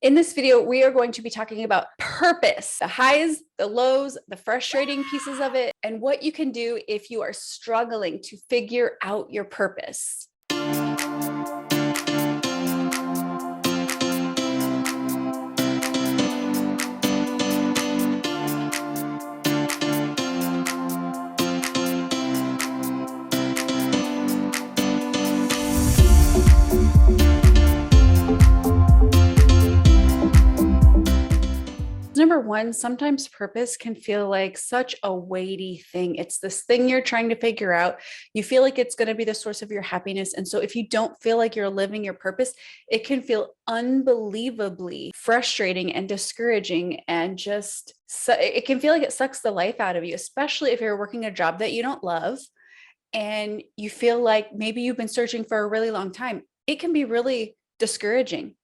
In this video, we are going to be talking about purpose, the highs, the lows, the frustrating pieces of it, and what you can do if you are struggling to figure out your purpose. Number one, sometimes purpose can feel like such a weighty thing. It's this thing you're trying to figure out. You feel like it's going to be the source of your happiness. And so if you don't feel like you're living your purpose, it can feel unbelievably frustrating and discouraging. And just it can feel like it sucks the life out of you, especially if you're working a job that you don't love and you feel like maybe you've been searching for a really long time. It can be really discouraging.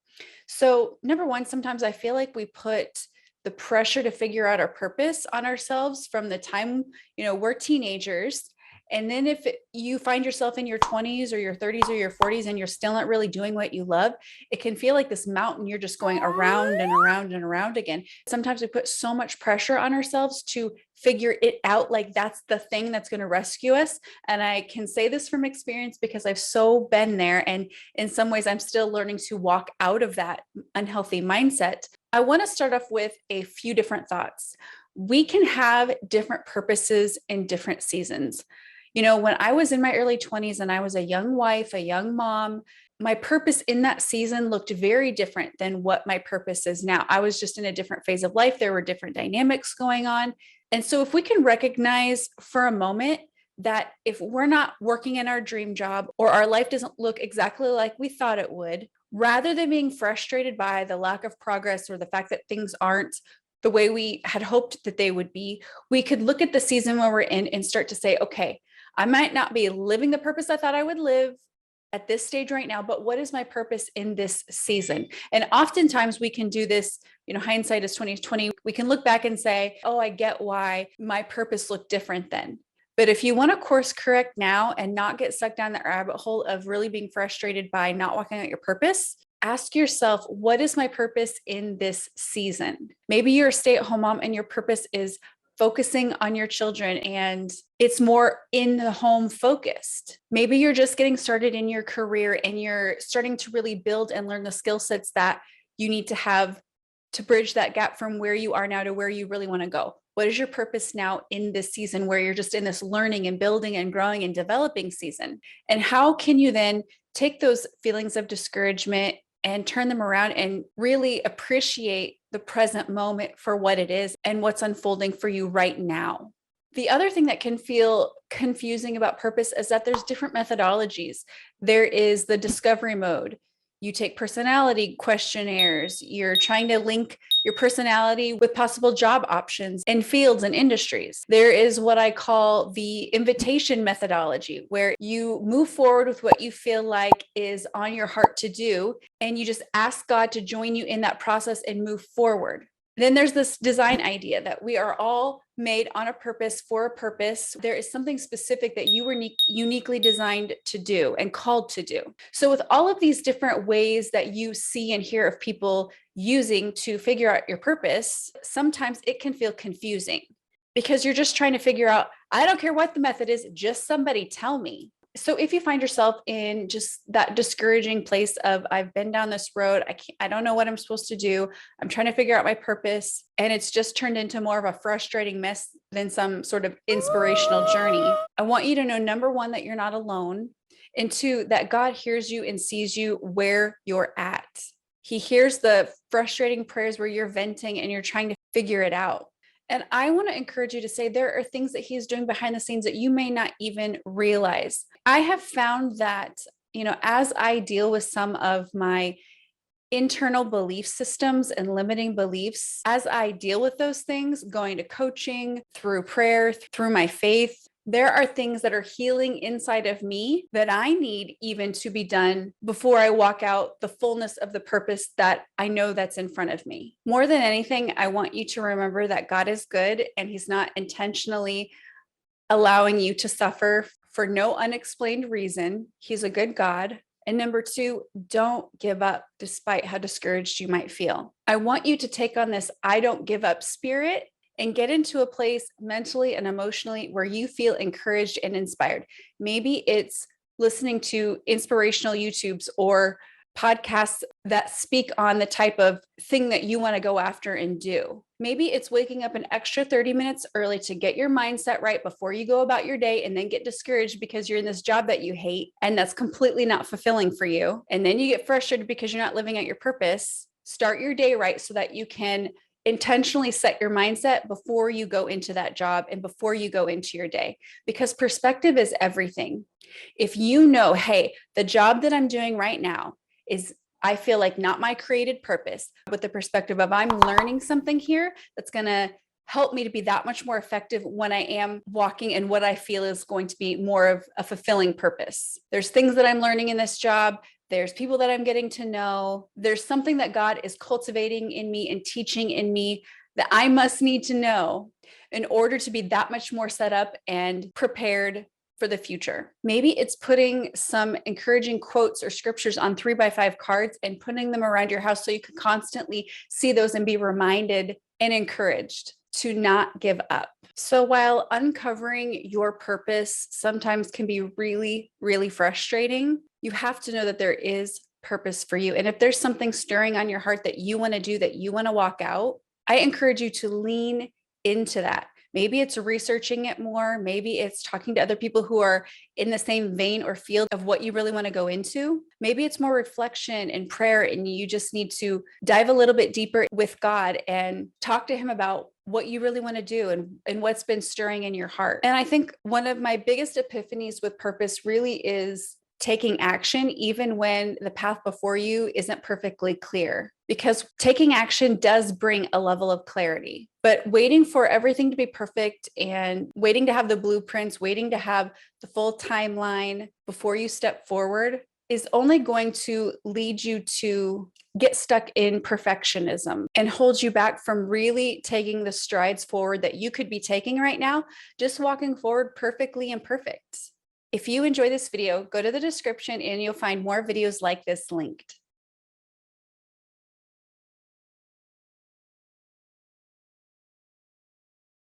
So number one, sometimes I feel like we put the pressure to figure out our purpose on ourselves from the time, we're teenagers. And then if you find yourself in your 20s or your 30s or your 40s and you're still not really doing what you love, it can feel like this mountain you're just going around and around and around again. Sometimes we put so much pressure on ourselves to figure it out, like that's the thing that's going to rescue us. And I can say this from experience because I've so been there. And in some ways, I'm still learning to walk out of that unhealthy mindset. I want to start off with a few different thoughts. We can have different purposes in different seasons. When I was in my early 20s and I was a young wife, a young mom, my purpose in that season looked very different than what my purpose is now. I was just in a different phase of life. There were different dynamics going on. And so if we can recognize for a moment that if we're not working in our dream job or our life doesn't look exactly like we thought it would, rather than being frustrated by the lack of progress or the fact that things aren't the way we had hoped that they would be, we could look at the season where we're in and start to say, okay, I might not be living the purpose I thought I would live at this stage right now, but what is my purpose in this season? And oftentimes we can do this, hindsight is 2020. We can look back and say, oh, I get why my purpose looked different then. But if you want to course correct now and not get sucked down the rabbit hole of really being frustrated by not walking out your purpose, ask yourself, what is my purpose in this season? Maybe you're a stay-at-home mom and your purpose is focusing on your children and it's more in the home focused. Maybe you're just getting started in your career and you're starting to really build and learn the skill sets that you need to have to bridge that gap from where you are now to where you really want to go. What is your purpose now in this season where you're just in this learning and building and growing and developing season? And how can you then take those feelings of discouragement and turn them around and really appreciate the present moment for what it is and what's unfolding for you right now? The other thing that can feel confusing about purpose is that there's different methodologies. There is the discovery mode. You take personality questionnaires. You're trying to link your personality with possible job options in fields and industries. There is what I call the invitation methodology, where you move forward with what you feel like is on your heart to do, and you just ask God to join you in that process and move forward. Then there's this design idea that we are all made on a purpose for a purpose. There is something specific that you were uniquely designed to do and called to do. So with all of these different ways that you see and hear of people using to figure out your purpose, sometimes it can feel confusing because you're just trying to figure out, I don't care what the method is, just somebody tell me. So if you find yourself in just that discouraging place of, I've been down this road, I don't know what I'm supposed to do, I'm trying to figure out my purpose, and it's just turned into more of a frustrating mess than some sort of inspirational journey, I want you to know, number one, that you're not alone, and two, that God hears you and sees you where you're at. He hears the frustrating prayers where you're venting and you're trying to figure it out. And I want to encourage you to say there are things that he's doing behind the scenes that you may not even realize. I have found that, as I deal with some of my internal belief systems and limiting beliefs, as I deal with those things, going to coaching, through prayer, through my faith, there are things that are healing inside of me that I need even to be done before I walk out the fullness of the purpose that I know that's in front of me. More than anything, I want you to remember that God is good and he's not intentionally allowing you to suffer for no unexplained reason. He's a good God. And number two, don't give up despite how discouraged you might feel. I want you to take on this I don't give up spirit and get into a place mentally and emotionally where you feel encouraged and inspired. Maybe it's listening to inspirational YouTubes or podcasts that speak on the type of thing that you want to go after and do. Maybe it's waking up an extra 30 minutes early to get your mindset right before you go about your day and then get discouraged because you're in this job that you hate and that's completely not fulfilling for you. And then you get frustrated because you're not living out your purpose. Start your day right so that you can intentionally set your mindset before you go into that job and before you go into your day, because perspective is everything. If you know, hey, the job that I'm doing right now is, I feel like, not my created purpose, with the perspective of I'm learning something here that's going to help me to be that much more effective when I am walking in what I feel is going to be more of a fulfilling purpose. There's things that I'm learning in this job. There's people that I'm getting to know. There's something that God is cultivating in me and teaching in me that I must need to know in order to be that much more set up and prepared for the future. Maybe it's putting some encouraging quotes or scriptures on 3x5 cards and putting them around your house so you can constantly see those and be reminded and encouraged to not give up. So while uncovering your purpose sometimes can be really, really frustrating, you have to know that there is purpose for you. And if there's something stirring on your heart that you want to do, that you want to walk out, I encourage you to lean into that. Maybe it's researching it more. Maybe it's talking to other people who are in the same vein or field of what you really want to go into. Maybe it's more reflection and prayer, and you just need to dive a little bit deeper with God and talk to Him about what you really want to do and what's been stirring in your heart. And I think one of my biggest epiphanies with purpose really is taking action, even when the path before you isn't perfectly clear, because taking action does bring a level of clarity. But waiting for everything to be perfect and waiting to have the blueprints, waiting to have the full timeline before you step forward is only going to lead you to get stuck in perfectionism and hold you back from really taking the strides forward that you could be taking right now, just walking forward perfectly imperfect. If you enjoy this video, go to the description and you'll find more videos like this linked.